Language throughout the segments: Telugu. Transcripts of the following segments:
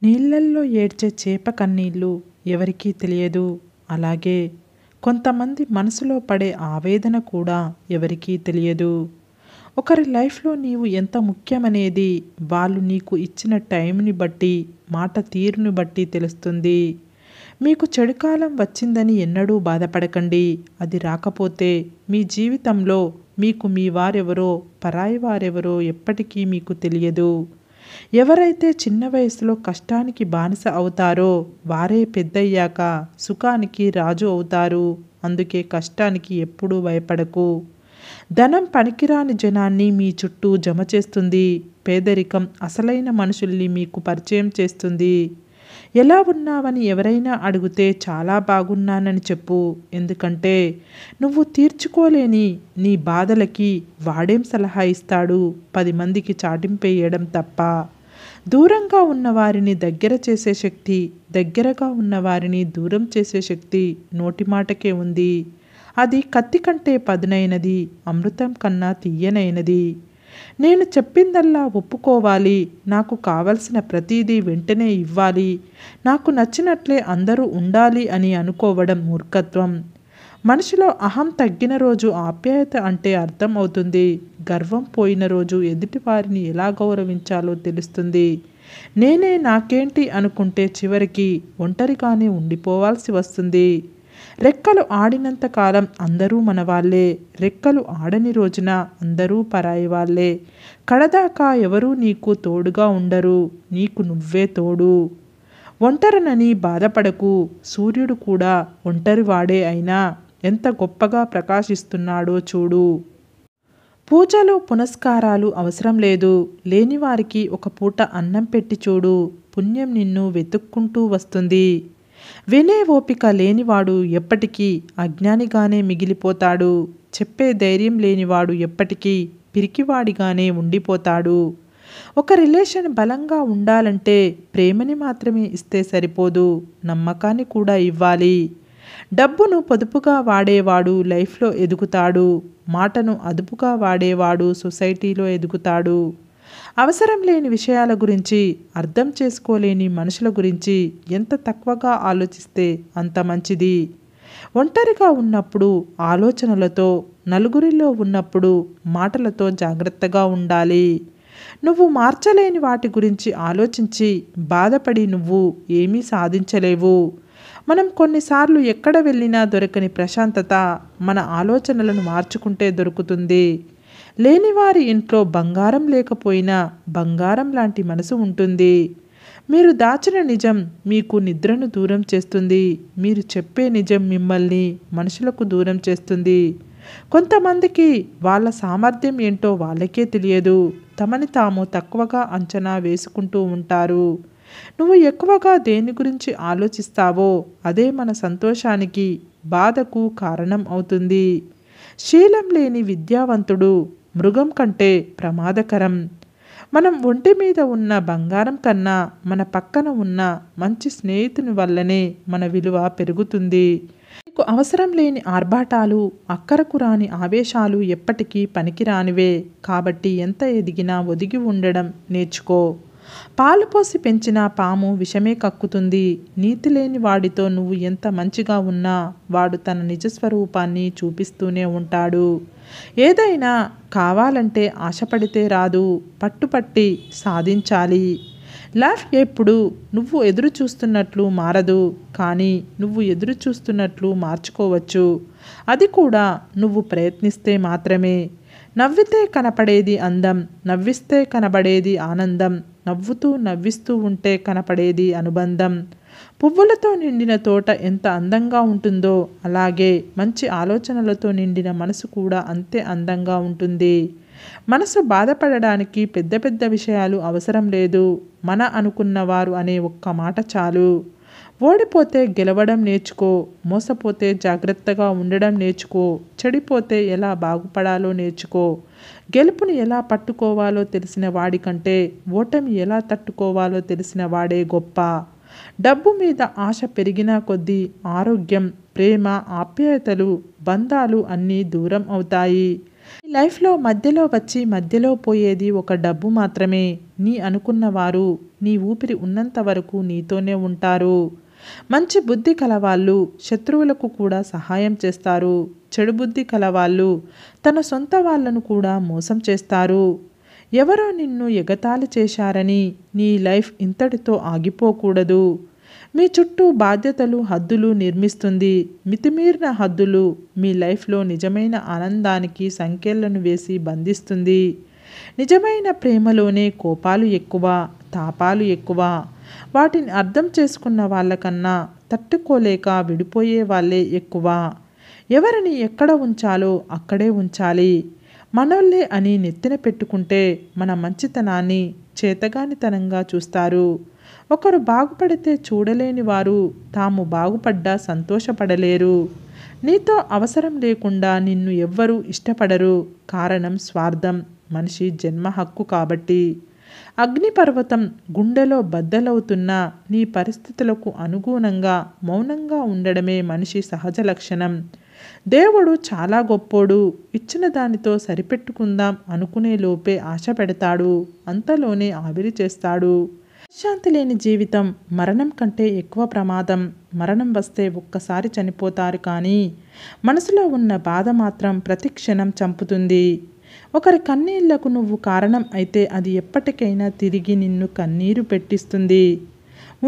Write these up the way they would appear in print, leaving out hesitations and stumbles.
నీళ్ళల్లో ఏడ్చే చేప కన్నీళ్ళు ఎవరికీ తెలియదు. అలాగే కొంతమంది మనసులో పడే ఆవేదన కూడా ఎవరికీ తెలియదు. ఒకరి లైఫ్‌లో నీవు ఎంత ముఖ్యమనేది వాళ్ళు నీకు ఇచ్చిన టైంని బట్టి, మాట తీరుని బట్టి తెలుస్తుంది. మీకు చెడు కాలం వచ్చిందని ఎన్నడూ బాధపడకండి. అది రాకపోతే మీ జీవితంలో మీకు మీ వారెవరో, పరాయి వారెవరో ఎప్పటికీ మీకు తెలియదు. ఎవరైతే చిన్న వయసులో కష్టానికి బానిస అవుతారో వారే పెద్దయ్యాక సుఖానికి రాజు అవుతారు. అందుకే కష్టానికి ఎప్పుడూ భయపడకు. ధనం పనికిరాని జనాన్ని మీ చుట్టూ జమ చేస్తుంది. పేదరికం అసలైన మనుషుల్ని మీకు పరిచయం చేస్తుంది. ఎలా ఉన్నావని ఎవరైనా అడిగితే చాలా బాగున్నానని చెప్పు. ఎందుకంటే నువ్వు తీర్చుకోలేని నీ బాధలకి వాడేం సలహా ఇస్తాడు? 10 మందికి చాటింపేయడం తప్ప. దూరంగా ఉన్నవారిని దగ్గర చేసే శక్తి, దగ్గరగా ఉన్నవారిని దూరం చేసే శక్తి నోటి మాటకే ఉంది. అది కత్తి కంటే పదునైనది, అమృతం కన్నా తియ్యనైనది. నేను చెప్పిందల్లా ఒప్పుకోవాలి. నాకు కావలసిన ప్రతిదీ వెంటనే ఇవ్వాలి. నాకు నచ్చినట్లే అందరూ ఉండాలి అని అనుకోవడం మూర్ఖత్వం. మనిషిలో అహం తగ్గిన రోజు ఆప్యాయత అంటే అర్థం అవుతుంది. గర్వం పోయిన రోజు ఎదుటివారిని ఎలా గౌరవించాలో తెలుస్తుంది. నేనే నాకేంటి అనుకుంటే చివరికి ఒంటరిగానే ఉండిపోవాల్సి వస్తుంది. రెక్కలు ఆడినంత కాలం అందరూ మనవాళ్లే. రెక్కలు ఆడని రోజున అందరూ పరాయి వాళ్ళే. కడదాకా ఎవరూ నీకు తోడుగా ఉండరు. నీకు నువ్వే తోడు. ఒంటరినని బాధపడకు. సూర్యుడు కూడా ఒంటరివాడే అయినా ఎంత గొప్పగా ప్రకాశిస్తున్నాడో చూడు. పూజలు పునస్కారాలు అవసరం లేదు. లేనివారికి ఒక పూట అన్నం పెట్టి చూడు. పుణ్యం నిన్ను వెతుక్కుంటూ వస్తుంది. వినే ఓపిక లేనివాడు ఎప్పటికీ అజ్ఞానిగానే మిగిలిపోతాడు. చెప్పే ధైర్యం లేనివాడు ఎప్పటికీ పిరికివాడిగానే ఉండిపోతాడు. ఒక రిలేషన్ బలంగా ఉండాలంటే ప్రేమని మాత్రమే ఇస్తే సరిపోదు, నమ్మకాన్ని కూడా ఇవ్వాలి. డబ్బును పొదుపుగా వాడేవాడు లైఫ్లో ఎదుగుతాడు. మాటను అదుపుగా వాడేవాడు సొసైటీలో ఎదుగుతాడు. అవసరం లేని విషయాల గురించి, అర్థం చేసుకోలేని మనుషుల గురించి ఎంత తక్కువగా ఆలోచిస్తే అంత మంచిది. ఒంటరిగా ఉన్నప్పుడు ఆలోచనలతో, నలుగురిలో ఉన్నప్పుడు మాటలతో జాగ్రత్తగా ఉండాలి. నువ్వు మార్చలేని వాటి గురించి ఆలోచించి బాధపడి నువ్వు ఏమీ సాధించలేవు. మనం కొన్నిసార్లు ఎక్కడ వెళ్ళినా దొరకని ప్రశాంతత మన ఆలోచనలను మార్చుకుంటే దొరుకుతుంది. లేనివారి ఇంట్లో బంగారం లేకపోయినా బంగారం లాంటి మనసు ఉంటుంది. మీరు దాచిన నిజం మీకు నిద్రను దూరం చేస్తుంది. మీరు చెప్పే నిజం మిమ్మల్ని మనుషులకు దూరం చేస్తుంది. కొంతమందికి వాళ్ళ సామర్థ్యం ఏంటో వాళ్ళకే తెలియదు. తమని తాము తక్కువగా అంచనా వేసుకుంటూ ఉంటారు. నువ్వు ఎక్కువగా దేని గురించి ఆలోచిస్తావో అదే మన సంతోషానికి, బాధకు కారణం అవుతుంది. శీలం లేని విద్యావంతుడు మృగం కంటే ప్రమాదకరం. మనం ఒంటి మీద ఉన్న బంగారం కన్నా మన పక్కన ఉన్న మంచి స్నేహితుని వల్లనే మన విలువ పెరుగుతుంది. నీకు అవసరం లేని ఆర్భాటాలు, అక్కరకు రాని ఆవేశాలు ఎప్పటికీ పనికిరానివే. కాబట్టి ఎంత ఎదిగినా ఒదిగి ఉండడం నేర్చుకో. పాలు పోసి పెంచిన పాము విషమే కక్కుతుంది. నీతి లేని వాడితో నువ్వు ఎంత మంచిగా ఉన్నా వాడు తన నిజస్వరూపాన్ని చూపిస్తూనే ఉంటాడు. ఏదైనా కావాలంటే ఆశపడితే రాదు, పట్టుపట్టి సాధించాలి. లైఫ్ ఎప్పుడు నువ్వు ఎదురు చూస్తున్నట్లు మారదు, కానీ నువ్వు ఎదురు చూస్తున్నట్లు మార్చుకోవచ్చు. అది కూడా నువ్వు ప్రయత్నిస్తే మాత్రమే. నవ్వితే కనపడేది అందం, నవ్విస్తే కనబడేది ఆనందం, నవ్వుతూ నవ్విస్తూ ఉంటే కనపడేది అనుబంధం. పువ్వులతో నిండిన తోట ఎంత అందంగా ఉంటుందో అలాగే మంచి ఆలోచనలతో నిండిన మనసు కూడా అంతే అందంగా ఉంటుంది. మనసు బాధపడడానికి పెద్ద పెద్ద విషయాలు అవసరం లేదు. మన అనుకున్నవారు అనే ఒక్క మాట చాలు. ఓడిపోతే గెలవడం నేర్చుకో. మోసపోతే జాగ్రత్తగా ఉండడం నేర్చుకో. చెడిపోతే ఎలా బాగుపడాలో నేర్చుకో. గెలుపుని ఎలా పట్టుకోవాలో తెలిసిన వాడికంటే ఓటమి ఎలా తట్టుకోవాలో తెలిసిన వాడే గొప్ప. డబ్బు మీద ఆశ పెరిగిన కొద్దీ ఆరోగ్యం, ప్రేమ, ఆప్యాయతలు, బంధాలు అన్నీ దూరం అవుతాయి. ఈ లైఫ్లో మధ్యలో వచ్చి మధ్యలో పోయేది ఒక డబ్బు మాత్రమే. నీ అనుకున్నవారు నీ ఊపిరి ఉన్నంత వరకు నీతోనే ఉంటారు. మంచి బుద్ధి కలవాళ్ళు శత్రువులకు కూడా సహాయం చేస్తారు. చెడు బుద్ధి కలవాళ్ళు తన సొంత వాళ్ళను కూడా మోసం చేస్తారు. ఎవరో నిన్ను ఎగతాళి చేశారని నీ లైఫ్ ఇంతటితో ఆగిపోకూడదు. మీ చుట్టూ బాధ్యతలు హద్దులు నిర్మిస్తుంది. మితిమీరిన హద్దులు మీ లైఫ్లో నిజమైన ఆనందానికి సంకెళ్లను వేసి బంధిస్తుంది. నిజమైన ప్రేమలోనే కోపాలు ఎక్కువ, తాపాలు ఎక్కువ. వాటిని అర్థం చేసుకున్న వాళ్ళకన్నా తట్టుకోలేక విడిపోయే వాళ్ళే ఎక్కువ. ఎవరిని ఎక్కడ ఉంచాలో అక్కడే ఉంచాలి. మనోళ్ళే అని నెత్తిన పెట్టుకుంటే మన మంచితనాన్ని చేతగానితనంగా చూస్తారు. ఒకరు బాగుపడితే చూడలేని వారు తాము బాగుపడ్డా సంతోషపడలేరు. నీతో అవసరం లేకుండా నిన్ను ఎవ్వరూ ఇష్టపడరు. కారణం స్వార్థం. మనిషి జన్మ హక్కు కాబట్టి. అగ్నిపర్వతం గుండెలో బద్దలవుతున్న నీ పరిస్థితులకు అనుగుణంగా మౌనంగా ఉండడమే మనిషి సహజ లక్షణం. దేవుడు చాలా గొప్పోడు. ఇచ్చిన దానితో సరిపెట్టుకుందాం అనుకునే లోపే ఆశ పెడతాడు. అంతలోనే ఆవిరి చేస్తాడు. శాంతి లేని జీవితం మరణం కంటే ఎక్కువ ప్రమాదం. మరణం వస్తే ఒక్కసారి చనిపోతారు, కానీ మనసులో ఉన్న బాధ మాత్రం ప్రతి క్షణం చంపుతుంది. ఒకరి కన్నీళ్లకు నువ్వు కారణం అయితే అది ఎప్పటికైనా తిరిగి నిన్ను కన్నీరు పెట్టిస్తుంది.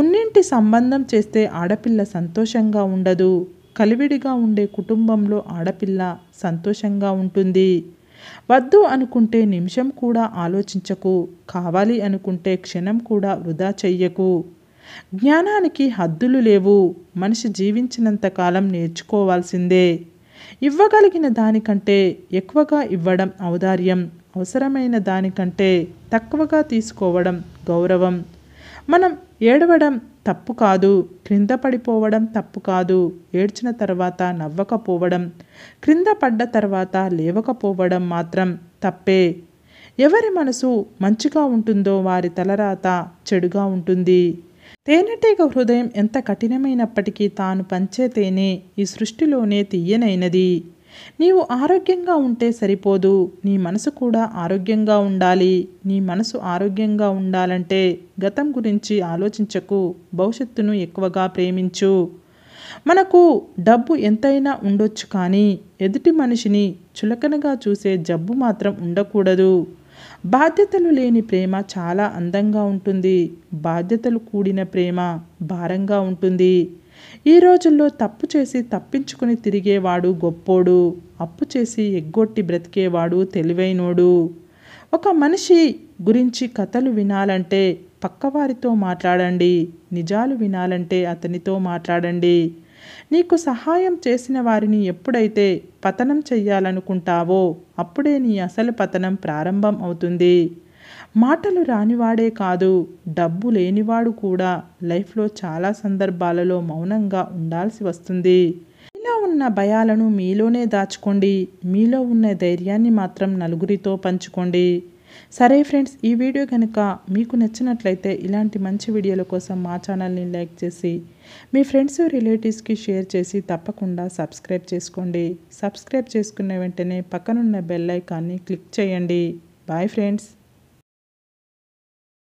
ఉన్నింటి సంబంధం చేస్తే ఆడపిల్ల సంతోషంగా ఉండదు. కలివిడిగా ఉండే కుటుంబంలో ఆడపిల్ల సంతోషంగా ఉంటుంది. వద్దు అనుకుంటే నిమిషం కూడా ఆలోచించకు. కావాలి అనుకుంటే క్షణం కూడా వృధా చెయ్యకు. జ్ఞానానికి హద్దులు లేవు. మనిషి జీవించినంతకాలం నేర్చుకోవాల్సిందే. ఇవ్వగలిగిన దానికంటే ఎక్కువగా ఇవ్వడం ఔదార్యం. అవసరమైన దానికంటే తక్కువగా తీసుకోవడం గౌరవం. మనం ఏడవడం తప్పు కాదు. క్రింద పడిపోవడం తప్పు కాదు. ఏడ్చిన తర్వాత నవ్వకపోవడం, క్రింద పడ్డ తర్వాత లేవకపోవడం మాత్రం తప్పే. ఎవరి మనసు మంచిగా ఉంటుందో వారి తలరాత చెడుగా ఉంటుంది. తేనెటీగ హృదయం ఎంత కఠినమైనప్పటికీ తాను పంచే తేనె ఈ సృష్టిలోనే తీయనైనది. నీవు ఆరోగ్యంగా ఉంటే సరిపోదు, నీ మనసు కూడా ఆరోగ్యంగా ఉండాలి. నీ మనసు ఆరోగ్యంగా ఉండాలంటే గతం గురించి ఆలోచించకు, భవిష్యత్తును ఎక్కువగా ప్రేమించు. మనకు డబ్బు ఎంతైనా ఉండొచ్చు, కానీ ఎదుటి మనిషిని చులకనగా చూసే జబ్బు మాత్రం ఉండకూడదు. బాధ్యతలు లేని ప్రేమ చాలా అందంగా ఉంటుంది. బాధ్యతలు కూడిన ప్రేమ భారంగా ఉంటుంది. ఈ రోజుల్లో తప్పు చేసి తప్పించుకుని తిరిగేవాడు గొప్పోడు. అప్పు చేసి ఎగ్గొట్టి బ్రతికేవాడు తెలివైనోడు. ఒక మనిషి గురించి కథలు వినాలంటే పక్కవారితో మాట్లాడండి. నిజాలు వినాలంటే అతనితో మాట్లాడండి. నీకు సహాయం చేసిన వారిని ఎప్పుడైతే పతనం చెయ్యాలనుకుంటావో అప్పుడే నీ అసలు పతనం ప్రారంభం అవుతుంది. మాటలు రానివాడే కాదు, డబ్బు లేనివాడు కూడా లైఫ్లో చాలా సందర్భాలలో మౌనంగా ఉండాల్సి వస్తుంది. మీలో ఉన్న భయాలను మీలోనే దాచుకోండి. మీలో ఉన్న ధైర్యాన్ని మాత్రం నలుగురితో పంచుకోండి. సరే ఫ్రెండ్స్, ఈ వీడియో కనుక మీకు నచ్చినట్లయితే ఇలాంటి మంచి వీడియోల కోసం మా ఛానల్ని లైక్ చేసి మీ ఫ్రెండ్స్ రిలేటివ్స్కి షేర్ చేసి తప్పకుండా సబ్స్క్రైబ్ చేసుకోండి. సబ్స్క్రైబ్ చేసుకున్న వెంటనే పక్కనున్న బెల్ ఐకాన్ని క్లిక్ చేయండి. Bye friends.